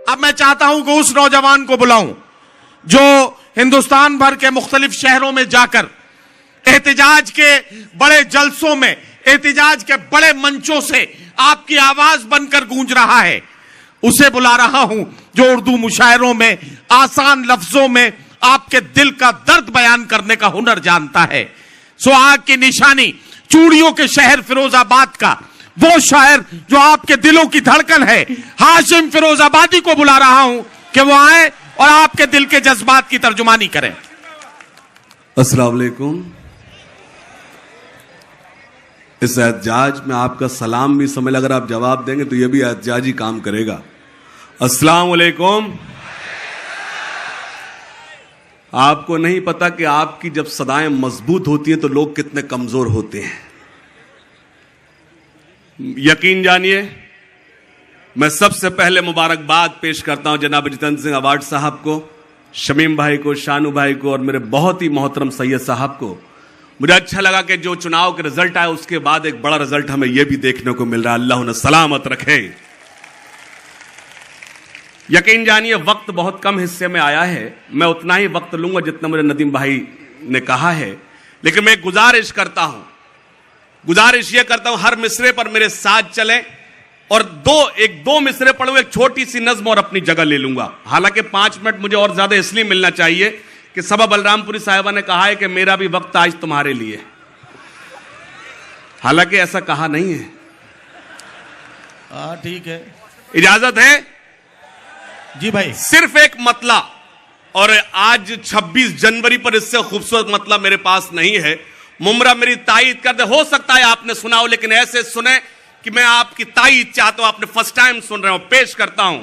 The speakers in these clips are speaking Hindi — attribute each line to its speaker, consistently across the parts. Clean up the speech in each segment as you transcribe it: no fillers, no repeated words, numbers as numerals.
Speaker 1: अब मैं चाहता हूं कि उस नौजवान को बुलाऊं जो हिंदुस्तान भर के मुख्तलिफ शहरों में जाकर एहतिजाज के बड़े जलसों में, एहतिजाज के बड़े मंचों से आपकी आवाज बनकर गूंज रहा है। उसे बुला रहा हूं जो उर्दू मुशायरों में आसान लफ्जों में आपके दिल का दर्द बयान करने का हुनर जानता है। सुहाग की निशानी, चूड़ियों के शहर फिरोजाबाद का वो शायर जो आपके दिलों की धड़कन है, हाशिम फिरोजाबादी को बुला रहा हूं कि वो आए और आपके दिल के जज्बात की तर्जुमानी करें।
Speaker 2: अस्सलाम वालेकुम। इस एहतजाज में आपका सलाम भी समझ, अगर आप जवाब देंगे तो यह भी एहतजाज ही काम करेगा। अस्सलाम वालेकुम। आपको नहीं पता कि आपकी जब सदाएं मजबूत होती हैं तो लोग कितने कमजोर होते हैं। यकीन जानिए, मैं सबसे पहले मुबारकबाद पेश करता हूं जनाब जितेंद्र सिंह अवार्ड साहब को, शमीम भाई को, शानू भाई को और मेरे बहुत ही मोहतरम सैयद साहब को। मुझे अच्छा लगा कि जो चुनाव के रिजल्ट आए उसके बाद एक बड़ा रिजल्ट हमें यह भी देखने को मिल रहा है। अल्लाह उन्हें सलामत रखे। यकीन जानिए, वक्त बहुत कम हिस्से में आया है। मैं उतना ही वक्त लूंगा जितना मुझे नदीम भाई ने कहा है, लेकिन मैं गुजारिश करता हूं हर मिसरे पर मेरे साथ चलें और दो मिसरे पढ़ूं, एक छोटी सी नज्म और अपनी जगह ले लूंगा। हालांकि 5 मिनट मुझे और ज्यादा इसलिए मिलना चाहिए कि सबा बलरामपुरी साहिबा ने कहा है कि मेरा भी वक्त आज तुम्हारे लिए। हालांकि ऐसा कहा नहीं है।
Speaker 1: ठीक है,
Speaker 2: इजाजत है
Speaker 1: जी भाई।
Speaker 2: सिर्फ एक मतला, और आज 26 जनवरी पर इससे खूबसूरत मतला मेरे पास नहीं है। मुमरा मेरी तायीद कर दे। हो सकता है आपने सुना हो, लेकिन ऐसे सुने कि मैं आपकी तायीद चाहता हूं। आपने फर्स्ट टाइम सुन रहे हो, पेश करता हूं।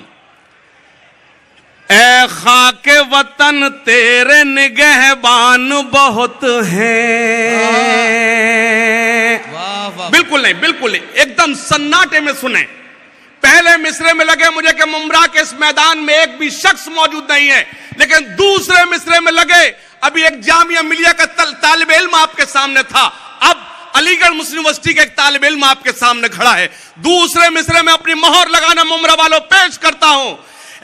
Speaker 2: ए खाके वतन तेरे निगहबान बहुत हैं। बिल्कुल नहीं, एकदम सन्नाटे में सुने। पहले मिसरे में लगे मुझे कि मुमरा के इस मैदान में एक भी शख्स मौजूद नहीं है, लेकिन दूसरे मिसरे में लगे अभी एक जामिया मिलिया का तालिब इल्म आपके सामने था, अब अलीगढ़ मुस्लिम यूनिवर्सिटी का एक तालिब इल्म आपके सामने खड़ा है। दूसरे मिसरे में अपनी मोहर लगाना मुमरा वालों पेश करता हूं।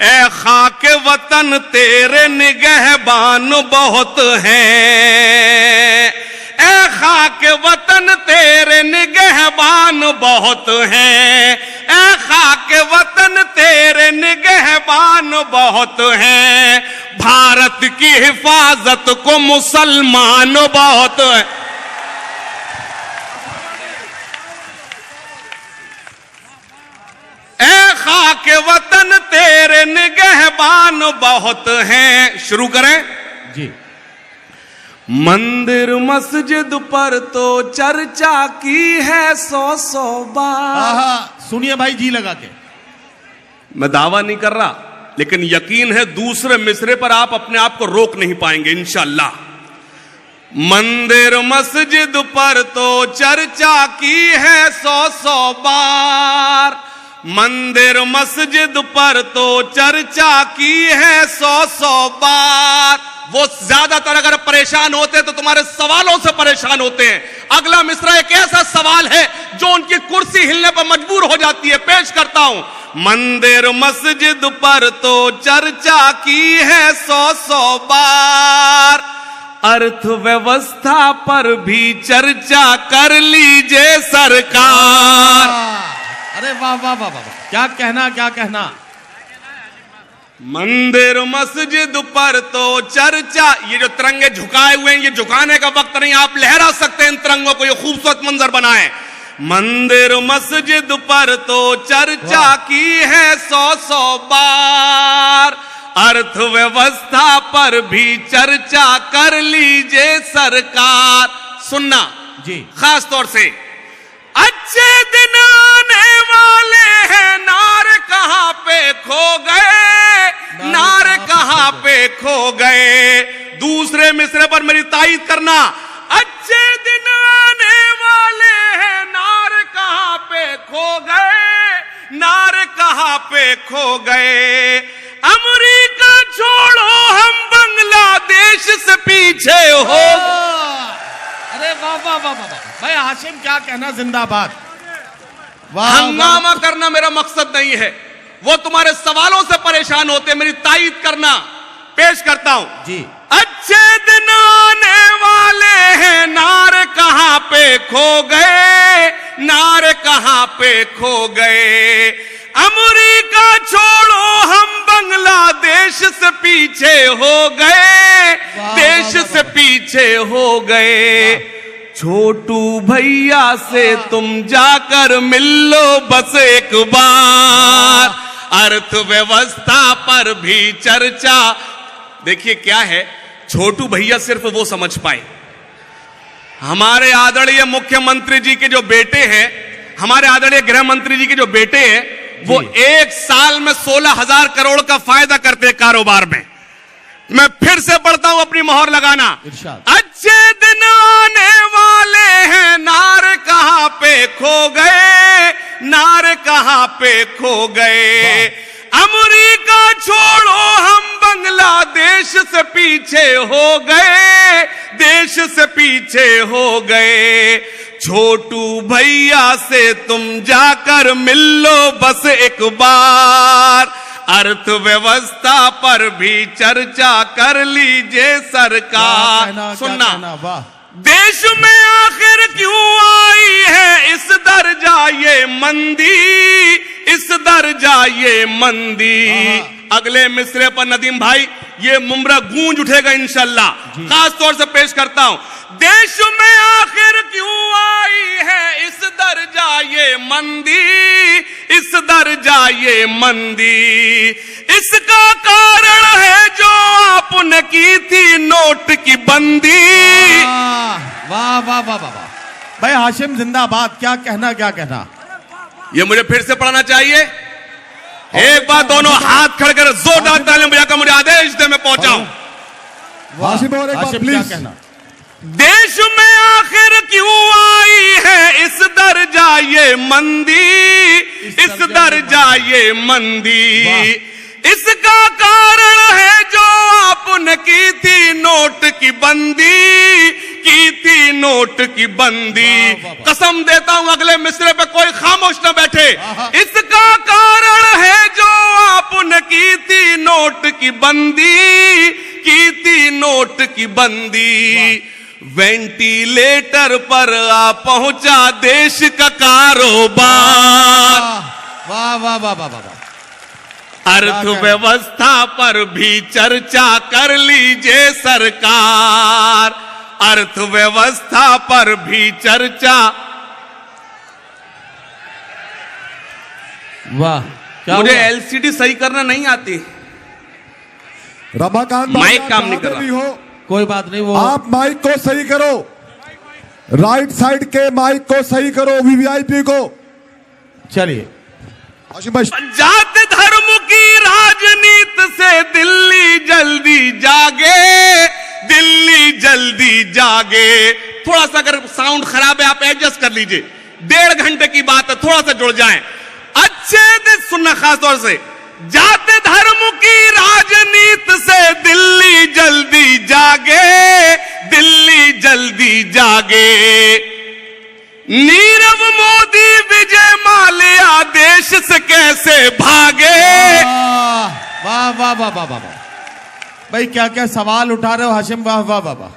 Speaker 2: ए खाके वतन तेरे निगहबान बहुत हैं। ए खाके वतन तेरे निगहबान बहुत हैं। ए खाके वतन तेरे निगहबान बहुत हैं। भारत की हिफाजत को मुसलमान बहुत है। ए खाके वतन तेरे निगहबान बहुत हैं। शुरू करें
Speaker 1: जी।
Speaker 2: मंदिर मस्जिद पर तो चर्चा की है 100 बार।
Speaker 1: सुनिए भाई जी लगा के।
Speaker 2: मैं दावा नहीं कर रहा, लेकिन यकीन है दूसरे मिसरे पर आप अपने आप को रोक नहीं पाएंगे इंशाअल्लाह। मंदिर मस्जिद पर तो चर्चा की है 100 बार। मंदिर मस्जिद पर तो चर्चा की है 100 बार। वो ज्यादातर अगर परेशान होते तो तुम्हारे सवालों से परेशान होते हैं। अगला मिसरा एक ऐसा सवाल है जो उनकी कुर्सी हिलने पर मजबूर हो जाती है। पेश करता हूं। मंदिर मस्जिद पर तो चर्चा की है 100 बार। अर्थव्यवस्था पर भी चर्चा कर लीजिए सरकार।
Speaker 1: अरे वाह वाह वाह वाह, क्या कहना।
Speaker 2: मंदिर मस्जिद पर तो चर्चा, ये जो तिरंगे झुकाए हुए हैं, ये झुकाने का वक्त नहीं, आप लहरा सकते हैं इन तिरंगों को, ये खूबसूरत मंजर बनाए। मंदिर मस्जिद पर तो चर्चा की है 100 बार। अर्थव्यवस्था पर भी चर्चा कर लीजिए सरकार। सुनना
Speaker 1: जी,
Speaker 2: खास तौर से अच्छे दिन आने वाले हैं, नार कहां पे खो गए, नार कहां पे खो गए। दूसरे मिसरे पर मेरी तायीद करना। अच्छे दिन आने वाले हैं, नार कहां पे खो गए, नार कहां पे खो गए। अमेरिका छोड़ो हम बांग्लादेश से पीछे हो।
Speaker 1: अरे वाह वाह वाह वाह भाई हाशिम, क्या कहना, जिंदाबाद। वाह,
Speaker 2: हंगामा करना मेरा मकसद नहीं है, वो तुम्हारे सवालों से परेशान होते, मेरी तायीद करना। पेश करता हूं
Speaker 1: जी।
Speaker 2: अच्छे दिन आने वाले हैं, नारे कहां पे खो गए, नारे कहां पे खो गए। अमेरिका छोड़ो, हम बांग्लादेश से पीछे हो गए, देश से पीछे हो गए। छोटू भैया से तुम जाकर मिल लो बस एक बार, अर्थव्यवस्था पर भी चर्चा। देखिए क्या है, छोटू भैया सिर्फ वो समझ पाए। हमारे आदरणीय मुख्यमंत्री जी के जो बेटे हैं, हमारे आदरणीय गृह मंत्री जी के जो बेटे हैं, वो एक साल में 16,000 करोड़ का फायदा करते हैं कारोबार में। मैं फिर से पढ़ता हूं, अपनी मोहर लगाना। अच्छे दिन आने वाले हैं, नारे कहां पे खो गए, नारे कहां पे खो गए। अमेरिका छोड़ो, हम बांग्लादेश से पीछे हो गए, देश से पीछे हो गए। छोटू भैया से तुम जाकर मिल लो बस एक बार, अर्थव्यवस्था पर भी चर्चा कर लीजिए सरकार। सुनना, देश में आखिर क्यों आई है इस दर्जा ये मंदी, इस दर्जा ये मंदी। अगले मिसरे पर नदीम भाई ये मुमरा गूंज उठेगा इंशाल्लाह। खास तौर से पेश करता हूं, देश में आखिर क्यों आई है इस दर्जा ये मंदी, इस दर्जा ये मंदी। इसका कारण है जो आपने की थी नोट की बंदी।
Speaker 1: वाह वाह वाह वाह वाह भाई हाशिम, जिंदाबाद। क्या कहना, क्या कहना।
Speaker 2: ये मुझे फिर से पढ़ना चाहिए। एक बार दोनों हाथ खड़े कर जोरदार तालियां बजाकर मुझे आदेश दे, मैं पहुंचाऊं।
Speaker 1: हाशिम और एक बार प्लीज कहना।
Speaker 2: देश में आखिर क्यों आई है इस दर्जा ये मंदी, इस दर्जा ये मंदी। इसका कारण है जो आपने की थी नोट की बंदी, की थी नोट की बंदी। कसम देता हूं अगले मिसरे पे कोई खामोश न बैठे। इसका कारण है जो आपने की थी नोट की बंदी, की थी नोट की बंदी। वेंटिलेटर पर आ पहुंचा देश का कारोबार।
Speaker 1: वाह वाह वाह वाह वाह।
Speaker 2: अर्थव्यवस्था पर भी चर्चा कर लीजिए सरकार, अर्थव्यवस्था पर भी चर्चा।
Speaker 1: वाह,
Speaker 2: मुझे एलसीडी सही करना नहीं आती,
Speaker 3: रमाकांत
Speaker 2: माइक काम नहीं कर रहा।
Speaker 1: कोई बात नहीं, वो
Speaker 3: आप माइक को सही करो, राइट साइड के माइक को सही करो, वीवीआईपी को।
Speaker 1: चलिए
Speaker 2: जात धर्म की राजनीति से दिल्ली जल्दी जागे, दिल्ली जल्दी जागे। थोड़ा सा अगर साउंड खराब है आप एडजस्ट कर लीजिए, 1.5 घंटे की बात है, थोड़ा सा जुड़ जाएं। अच्छे दिन सुनना खास तौर से, जात धर्म की राजनीति से दिल्ली जल्दी जागे, दिल्ली जल्दी जागे। नीरव मोदी विजय माल्या देश से कैसे भागे।
Speaker 1: वाह वाह वाह वाह वाह भाई, क्या क्या सवाल उठा रहे हो हाशिम। वाह वाह वाह वाह।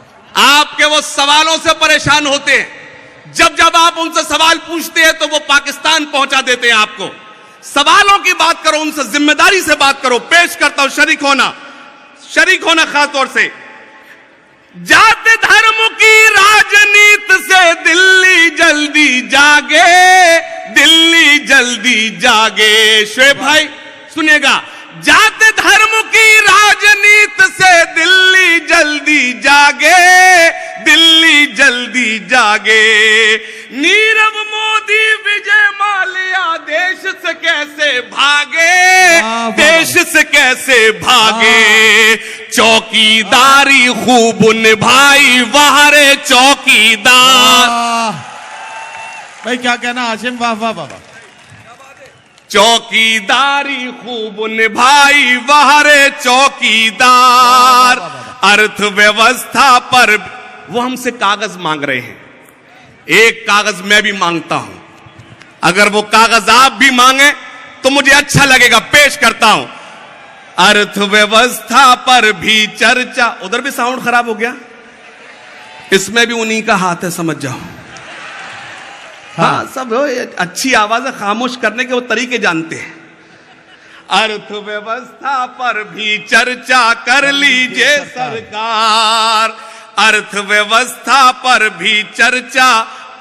Speaker 2: आपके वो सवालों से परेशान होते हैं, जब जब आप उनसे सवाल पूछते हैं तो वो पाकिस्तान पहुंचा देते हैं आपको। सवालों की बात करो, उनसे जिम्मेदारी से बात करो। पेश करता हूं, शरीक होना खास तौर से। जात धर्म की राजनीति से दिल्ली जल्दी जागे, दिल्ली जल्दी जागे। शुएब भाई सुनिएगा, जात धर्म की राजनीति से दिल्ली जल्दी जागे, दिल्ली जल्दी जागे। नीरव मोदी विजय माल्या देश से कैसे भागे, देश से कैसे भागे। चौकीदारी खूब निभाई वहां रे चौकीदार।
Speaker 1: भाई क्या कहना हाशिम। वाह वाह वाह।
Speaker 2: चौकीदारी खूब निभाई वहां रे चौकीदार। अर्थव्यवस्था पर वो हमसे कागज मांग रहे हैं। एक कागज मैं भी मांगता हूं, अगर वो कागज आप भी मांगे तो मुझे अच्छा लगेगा। पेश करता हूं, अर्थव्यवस्था पर भी चर्चा। उधर भी साउंड खराब हो गया, इसमें भी उन्हीं का हाथ है, समझ जाओ। हाँ, सब अच्छी आवाज खामोश करने के वो तरीके जानते हैं। अर्थव्यवस्था पर भी चर्चा कर लीजिए सरकार, अर्थव्यवस्था पर भी चर्चा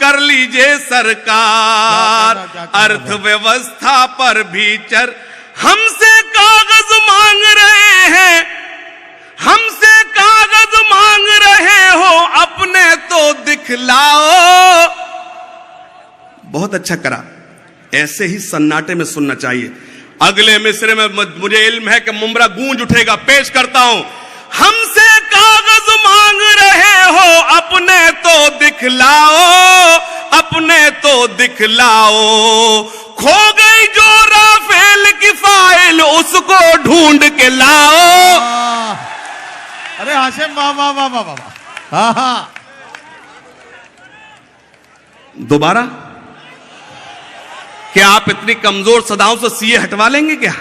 Speaker 2: कर लीजिए सरकार, अर्थव्यवस्था पर भी हमसे कागज मांग रहे हैं, हमसे कागज मांग रहे हो, अपने तो दिखलाओ। बहुत अच्छा करा, ऐसे ही सन्नाटे में सुनना चाहिए। अगले मिसरे में मुझे इल्म है कि मुमरा गूंज उठेगा। पेश करता हूं, हमसे कागज मांग रहे हो, अपने तो दिखलाओ, अपने तो दिखलाओ। खो गई जो राफेल की फाइल, उसको ढूंढ के लाओ।
Speaker 3: अरे हाशिम, वाह वाह वाह वाह वाह। हाँ हाँ,
Speaker 2: दोबारा, क्या आप इतनी कमजोर सदाओं से सीए हटवा लेंगे क्या?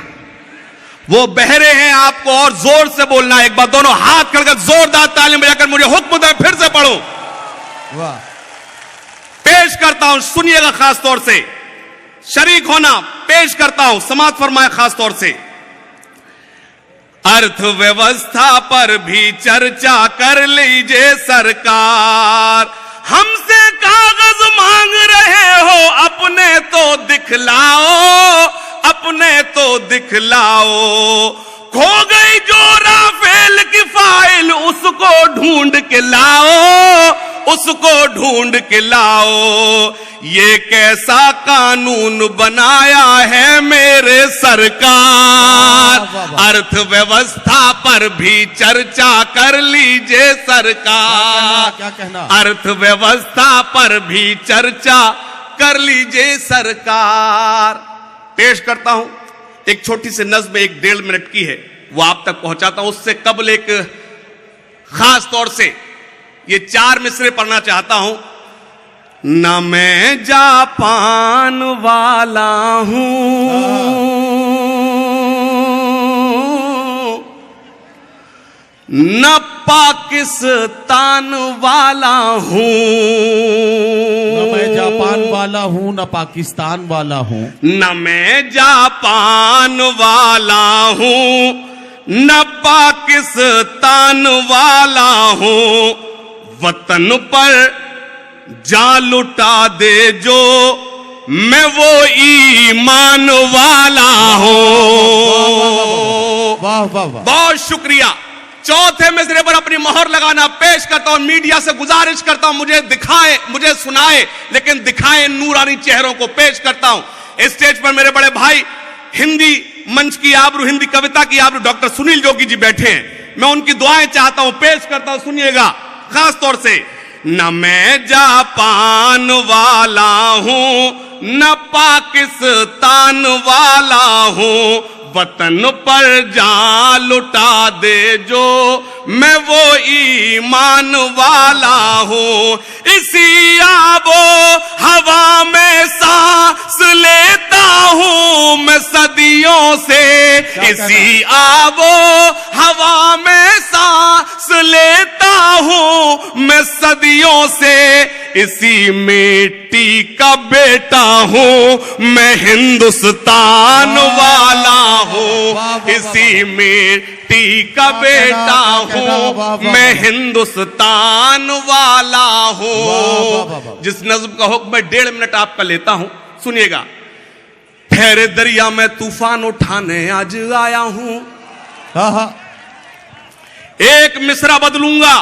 Speaker 2: वो बहरे हैं, आपको और जोर से बोलना है। एक बार दोनों हाथ करके जोरदार ताली बजाकर मुझे हुक्म दें, फिर से पढ़ूं।
Speaker 3: वाह।
Speaker 2: पेश करता हूं, सुनिएगा खास तौर से, शरीक होना। पेश करता हूं, समाज फरमाए खास तौर से। अर्थव्यवस्था पर भी चर्चा कर लीजिए सरकार, हमसे कागज मांग रहे हो, अपने तो दिखलाओ, अपने तो दिखलाओ। खो गई जो राफेल की फाइल, उसको ढूंढ के लाओ, उसको ढूंढ के लाओ। ये कैसा कानून बनाया है मेरे सरकार, अर्थव्यवस्था पर भी चर्चा कर लीजिए सरकार,
Speaker 3: क्या कहना?
Speaker 2: अर्थव्यवस्था पर भी चर्चा कर लीजिए सरकार। पेश करता हूं, एक छोटी सी नज्म 1-1.5 मिनट की है, वो आप तक पहुंचाता हूं। उससे कबल एक खास तौर से ये 4 मिसरे पढ़ना चाहता हूं। न मैं जापान वाला हूं, न पाकिस्तान वाला हूं,
Speaker 3: न मैं जापान वाला हूं, न पाकिस्तान वाला हूं,
Speaker 2: न मैं जापान वाला हूं, न पाकिस्तान वाला हूं। वतन पर जा लुटा दे जो, मैं वो ईमान वाला हूं।
Speaker 3: वाह वाह वाह।
Speaker 2: बहुत शुक्रिया। चौथे मिसरे पर अपनी मोहर लगाना। पेश करता हूं, मीडिया से गुजारिश करता हूं, मुझे दिखाएं, मुझे सुनाए, लेकिन दिखाएं नूरानी चेहरों को। पेश करता हूं, स्टेज पर मेरे बड़े भाई, हिंदी मंच की आबरू, हिंदी कविता की आबरू डॉक्टर सुनील जोगी जी बैठे हैं। मैं उनकी दुआएं चाहता हूं। पेश करता हूं, सुनिएगा खास तौर से। न मैं जापान वाला हूं, न पाकिस्तान वाला हूं। वतन पर जा लुटा दे जो, मैं वो ईमान वाला हूं। इसी आबो हवा में सांस लेता हूं मैं सदियों से, इसी आबो हवा में सांस लेता हूं मैं सदियों से। इसी मिट्टी का बेटा हूं मैं, हिंदुस्तान वाला हूं। इसी मिट्टी का बेटा हूं मैं, हिंदुस्तान वाला हूं। जिस नज्म का हुक्म मैं 1.5 मिनट आपका लेता हूं, सुनिएगा। ठहरे दरिया में तूफान उठाने आज आया हूं। एक मिसरा बदलूंगा,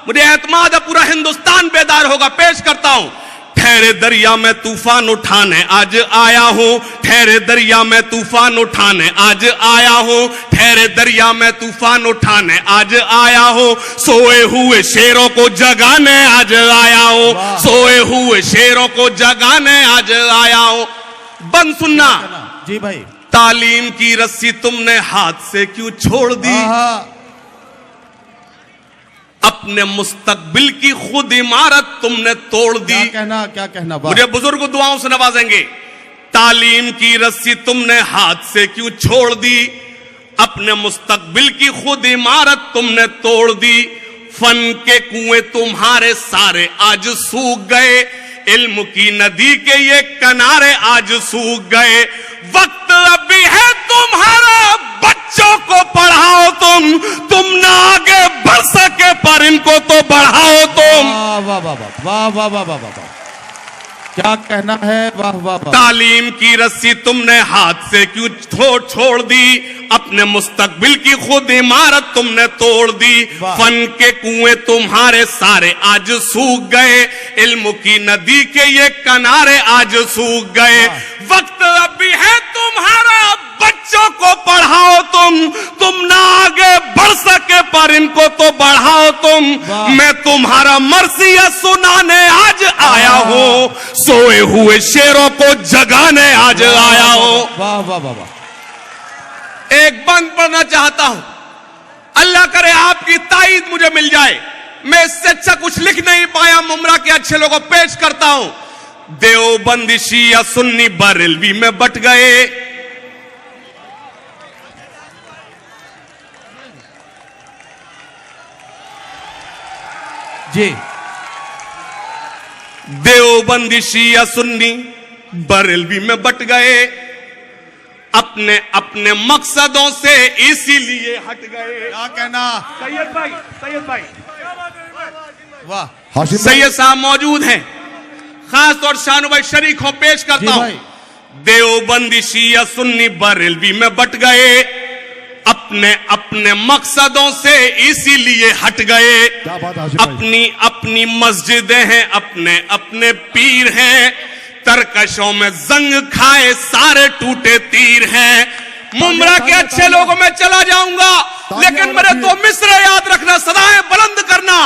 Speaker 2: मुझे एतमाद है पूरा हिंदुस्तान बेदार होगा। पेश करता हूं, ठहरे दरिया में तूफान उठाने आज आया हूं, ठहरे दरिया में तूफान उठाने आज आया हूं, ठहरे दरिया में तूफान उठाने आज आया हूं। सोए हुए शेरों को जगाने आज आया हूं, सोए हुए शेरों को जगाने आज आया हूं। बंद सुनना
Speaker 3: जी भाई।
Speaker 2: तालीम की रस्सी तुमने हाथ से क्यों छोड़ दी, अपने मुस्तकबिल की खुद इमारत तुमने तोड़ दी।
Speaker 3: क्या कहना
Speaker 2: मुझे बुजुर्ग दुआओं से नवाजेंगे। तालीम की रस्सी तुमने हाथ से क्यों छोड़ दी, अपने मुस्तकबिल की खुद इमारत तुमने तोड़ दी। फन के कुएं तुम्हारे सारे आज सूख गए, इल्म की नदी के ये किनारे आज सूख गए। वक्त अभी है तुम्हारा, बच्चों को पढ़ाओ तुम ना आगे बढ़ सके पर इनको तो बढ़ाओ तुम।
Speaker 3: वाह वाह वाह वाह वाह वाह वाह वाह, क्या कहना है, वाह वाह वाह।
Speaker 2: तालीम की रस्सी तुमने हाथ से क्यों छोड़ दी, अपने मुस्तकबिल की खुद इमारत तुमने तोड़ दी। फन के कुएं तुम्हारे सारे आज सूख गए, इल्म की नदी के ये किनारे आज सूख गए। वक्त अभी है तुम्हारा, बच्चों को पढ़ाओ तुम ना आगे बढ़ सके पर इनको तो बढ़ाओ तुम। मैं तुम्हारा मर्सिया सुनाने आज आया हूं, सोए हुए शेरों को जगाने आज आया हूं।
Speaker 3: वाह वाह वाह वाह।
Speaker 2: एक बंद पढ़ना चाहता हूं, अल्लाह करे आपकी ताईद मुझे मिल जाए। मैं इससे अच्छा कुछ लिख नहीं पाया, मुमरा के अच्छे लोगों को पेश करता हूं। देवबंदी शिया सुन्नी बरेलवी में बट गए,
Speaker 3: जी।
Speaker 2: देवबंदी शिया सुन्नी बरेलवी में बट गए, अपने अपने मकसदों से इसीलिए हट गए।
Speaker 3: क्या कहना,
Speaker 2: सैयद भाई
Speaker 3: वाह।
Speaker 2: सैयद साहब मौजूद हैं, खास तौर शानू भाई शरीक हो, पेश करता हूं। देवबंदी शिया सुन्नी बरेलवी में बट गए, अपने अपने मकसदों से इसीलिए हट गए। अपनी अपनी मस्जिदें हैं, अपने अपने पीर हैं, तरकशों में जंग खाए सारे टूटे तीर हैं। मुमरा के अच्छे लोगों में चला जाऊंगा, लेकिन मेरे दो मिसरे याद रखना, सदाएं बुलंद करना।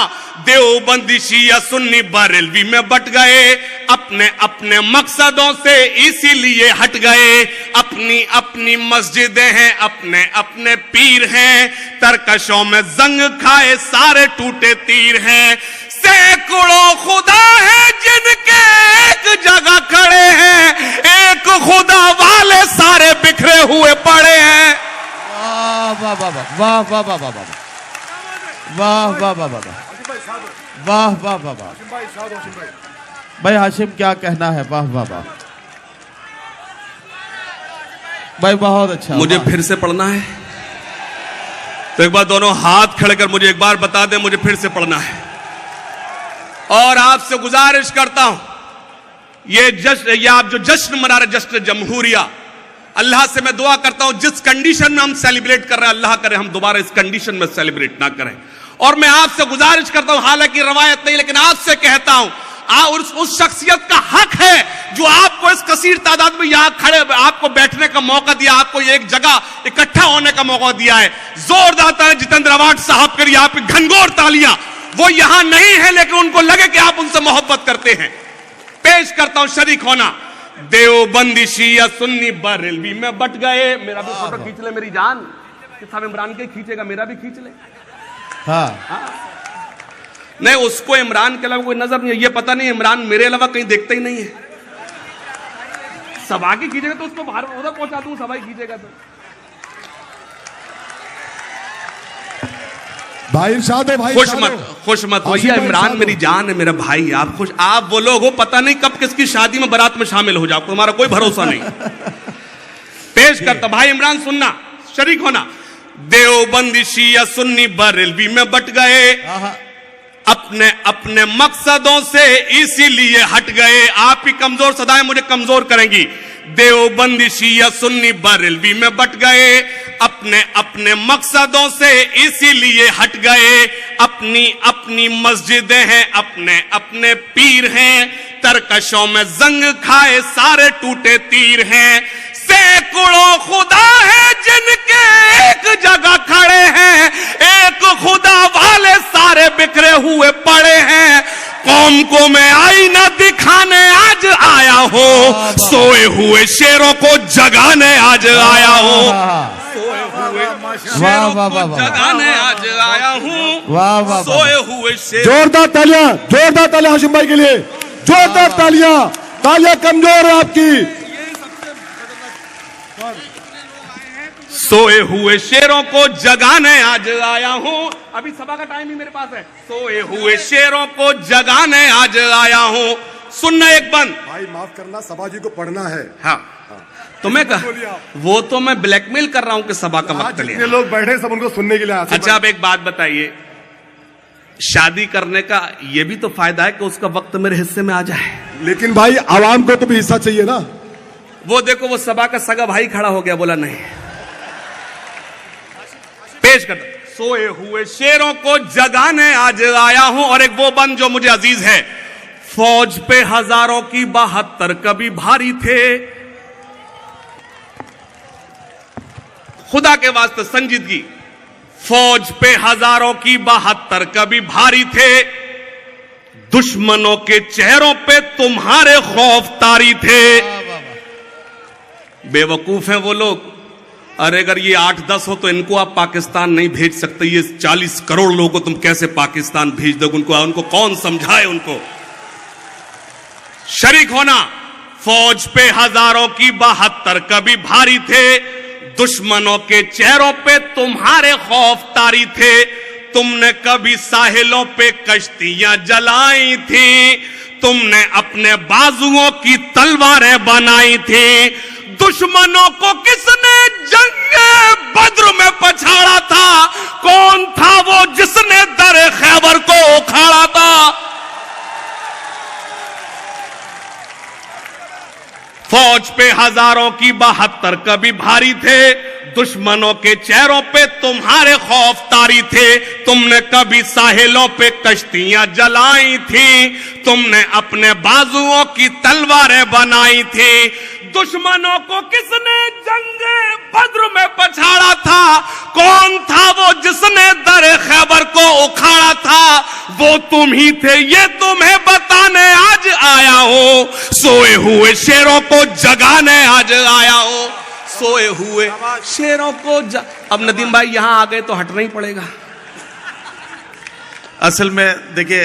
Speaker 2: देवबंदी शिया सुन्नी बरेलवी में बट गए, अपने अपने मकसदों से इसीलिए हट गए। अपनी अपनी मस्जिदें हैं, अपने अपने पीर हैं, तरकशों में जंग खाए सारे टूटे तीर हैं। सैकड़ों खुदा है जिनके एक जगह खड़े हैं, एक खुदा वाले सारे बिखरे हुए पड़े हैं।
Speaker 3: वाह वाह वाह वाह वाह वाह वाह वाह वाह वाह वाह वाह वाह वाह वाह वाह। भाई हाशिम क्या कहना है, वाह वाह वाह भाई, बहुत अच्छा।
Speaker 2: मुझे फिर से पढ़ना है तो एक बार दोनों हाथ खड़े कर मुझे एक बार बता दें, मुझे फिर से पढ़ना है। और आपसे गुजारिश करता हूं, ये आप जो जश्न मना रहे, जश्न जमहूरिया, अल्लाह से मैं दुआ करता हूं जिस कंडीशन में हम सेलिब्रेट कर रहे हैं, अल्लाह करे हम दोबारा इस कंडीशन में सेलिब्रेट ना करें। और मैं आपसे गुजारिश करता हूं, हालांकि रवायत नहीं, लेकिन आपसे कहता हूं, उस शख्सियत का हक है जो आपको इस कसीर तादाद में यहां खड़े आपको बैठने का मौका दिया, आपको एक जगह इकट्ठा होने का मौका दिया है। जोरदार तालियां जितेंद्र अवार्ड साहब के लिए, आप घनघोर तालियां। वो यहां नहीं है लेकिन उनको लगे कि आप उनसे मोहब्बत करते हैं। पेश करता हूं शरीक होना। देवबंदी शिया सुन्नी बरेलवी में बट गए। मेरा भी फोटो खींच ले मेरी जान, कि साहब इमरान के खींचेगा, मेरा भी खींच ले।
Speaker 3: हाँ
Speaker 2: नहीं, उसको इमरान के अलावा कोई नजर नहीं है, ये पता नहीं इमरान मेरे अलावा कहीं देखता ही नहीं है। सभा की खींचेगा तो उसको बाहर उधर पहुंचा दूं, सभा की खींचेगा तो।
Speaker 3: भाई इरशाद हो, भाई
Speaker 2: खुश मत होइए, इमरान मेरी जान है, मेरा भाई। आप खुश, आप वो लोग हो पता नहीं कब किसकी शादी में बारात में शामिल हो जाओ, तुम्हारा कोई भरोसा नहीं। पेश करता भाई इमरान, सुनना, शरीक होना। देवबंदी शिया सुन्नी बरेलवी में बट गए, अपने अपने मकसदों से इसीलिए हट गए। आप ही कमजोर सदाएं मुझे कमजोर करेंगी। देवबंदी शिया सुन्नी बरेलवी में बट गए, अपने अपने मकसदों से इसीलिए हट गए। अपनी अपनी मस्जिदें हैं, अपने अपने पीर हैं, तरकशों में जंग खाए सारे टूटे तीर हैं। सैकड़ों खुदा है जिनके एक जगह खड़े हैं, एक खुदा वाले सारे बिखरे हुए पड़े हैं। कौम को मैं आईना दिखाने आज आया हूं, सोए हुए शेरों को जगाने आज आया हूं। सोए हुए
Speaker 3: वाह वाह वाह वाह
Speaker 2: जगाने आज आया हूँ
Speaker 3: वाह वाह
Speaker 2: सोए हुए शेर
Speaker 4: जोरदार तालियां हाशिम भाई के लिए, जोरदार तालियां कमजोर है आपकी।
Speaker 2: सोए हुए शेरों को जगाने आज आया हूँ। अभी सभा का टाइम ही मेरे पास है। सोए हुए शेरों को जगाने आज आया हूँ। सुनना एक बंद।
Speaker 4: भाई माफ करना, सभा जी को पढ़ना है।
Speaker 2: हाँ तो मैं वो तो मैं ब्लैकमेल कर रहा हूँ कि सभा का वक्त
Speaker 4: जितने
Speaker 2: लिया।
Speaker 4: लोग बैठे सब उनको सुनने के लिए आए।
Speaker 2: अच्छा अब एक बात बताइए, शादी करने का ये भी तो फायदा है कि उसका वक्त मेरे हिस्से में आ जाए।
Speaker 4: लेकिन भाई आवाम को तो भी हिस्सा चाहिए ना।
Speaker 2: वो देखो वो सभा का सगा भाई खड़ा हो गया, बोला नहीं। पेश कर। सोए हुए शेरों को जगाने आज आया हूं। और एक वो बंद जो मुझे अजीज है। फौज पे हजारों की 72 कभी भारी थे। खुदा के वास्ते संजीदगी। फौज पे हजारों की 72 कभी भारी थे। दुश्मनों के चेहरों पे तुम्हारे खौफ तारी थे। बेवकूफ हैं वो लोग। अरे अगर ये 8-10 हो तो इनको आप पाकिस्तान नहीं भेज सकते। ये 40 करोड़ लोगों को तुम कैसे पाकिस्तान भेज दोगे? उनको कौन समझाए? उनको शरीक होना। फौज पे हजारों की 72 कभी भारी थे। दुश्मनों के चेहरों पे तुम्हारे खौफ तारी थे। तुमने कभी साहिलों पे कश्तियां जलाई थी। तुमने अपने बाजुओं की तलवारें बनाई थी। दुश्मनों को किसने जंगे बद्र में पछाड़ा था? कौन था वो जिसने दर खैबर को उखाड़ा था? फौज पे हजारों की 72 कभी भारी थे। दुश्मनों के चेहरों पे तुम्हारे खौफ तारी थे। तुमने कभी साहिलों पे कश्तियां जलाई थी। तुमने अपने बाजुओं की तलवारें बनाई थी। दुश्मनों को किसने जंगे बद्र में पछाड़ा था? कौन था वो जिसने दर खैबर को उखाड़ा था? वो तुम ही थे, ये तुम्हें बताने आज आया हूं। सोए हुए शेरों को जगाने आज आया हूं। सोए हुए शेरों को अब नदीम भाई यहां आ गए तो हटना ही पड़ेगा।
Speaker 1: असल में देखिए